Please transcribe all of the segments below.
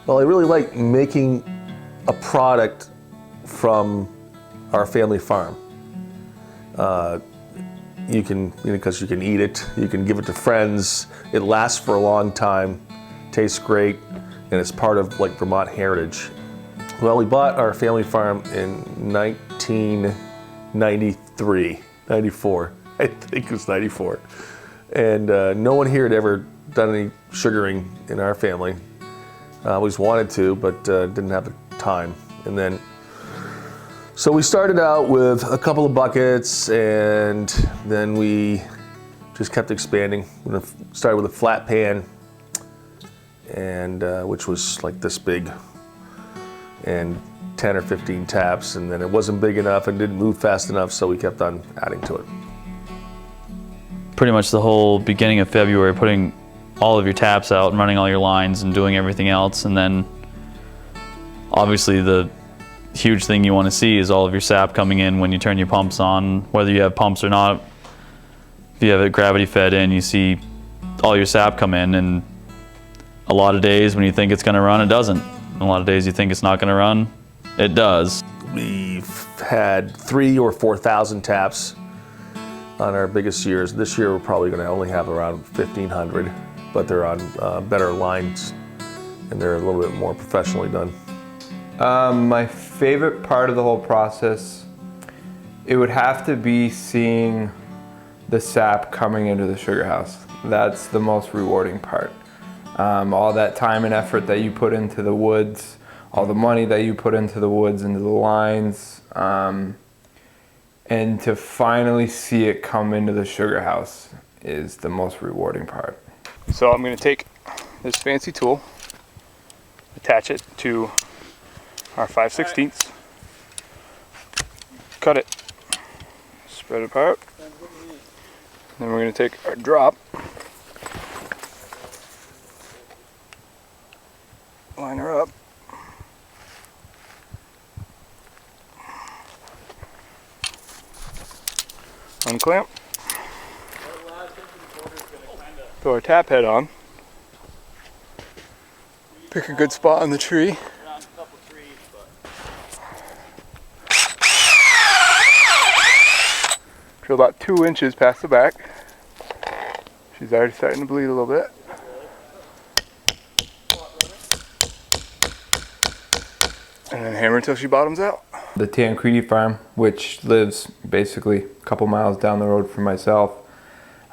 Well, I really like making a product from our family farm. You can, because you can eat it, you can give it to friends. It lasts for a long time, tastes great, and it's part of like Vermont heritage. Well, we bought our family farm in 1993, 94. I think it was 94. And no one here had ever done any sugaring in our family. Always wanted to, but didn't have the time. And then, so we started out with a couple of buckets, and then we just kept expanding. We started with a flat pan, and which was like this big, and 10 or 15 taps, and then it wasn't big enough and didn't move fast enough, so we kept on adding to it. Pretty much the whole beginning of February, putting all of your taps out and running all your lines and doing everything else, and then obviously the huge thing you want to see is all of your sap coming in when you turn your pumps on, whether you have pumps or not. If you have it gravity fed in, you see all your sap come in, and a lot of days when you think it's going to run, it doesn't. And a lot of days you think it's not going to run, it does. We've had 3,000 or 4,000 taps on our biggest years. This year we're probably going to only have around 1,500, but they're on better lines and they're a little bit more professionally done. My favorite part of the whole process, it would have to be seeing the sap coming into the sugar house. That's the most rewarding part. All that time and effort that you put into the woods, all the money that you put into the woods, into the lines, and to finally see it come into the sugar house is the most rewarding part. So I'm going to take this fancy tool, attach it to our 5/16, cut it, spread it apart, then we're going to take our drop, line her up, unclamp, throw our tap head on, pick a good spot on the tree, drill about 2 inches past the back. She's already starting to bleed a little bit. And then hammer until she bottoms out. The Tancredi farm, which lives basically a couple miles down the road from myself,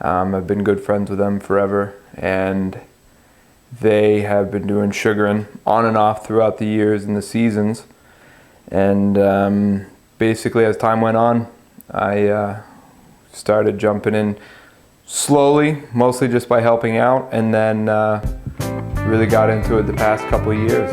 I've been good friends with them forever, and they have been doing sugaring on and off throughout the years and the seasons. And basically as time went on, I started jumping in slowly, mostly just by helping out, and then really got into it the past couple of years.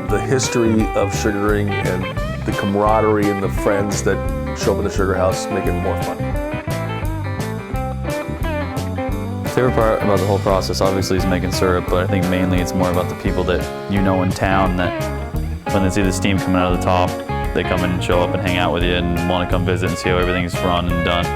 The history of sugaring and the camaraderie and the friends that show up in the sugar house make it more fun. The favorite part about the whole process obviously is making syrup, but I think mainly it's more about the people that you know in town that when they see the steam coming out of the top, they come in and show up and hang out with you and want to come visit and see how everything's run and done.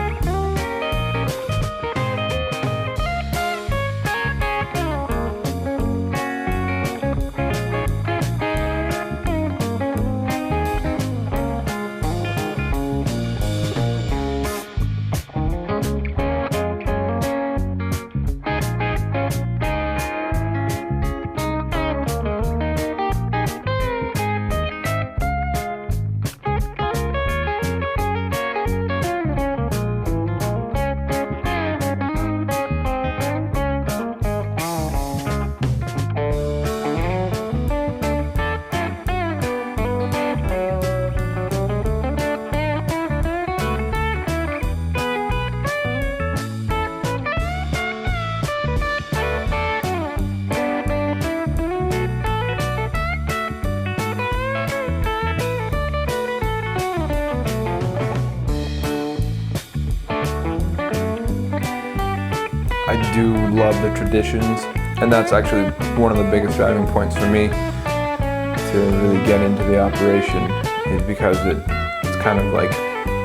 do love the traditions, and that's actually one of the biggest driving points for me to really get into the operation, is because it's kind of like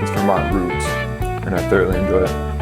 it's Vermont roots, and I thoroughly enjoy it.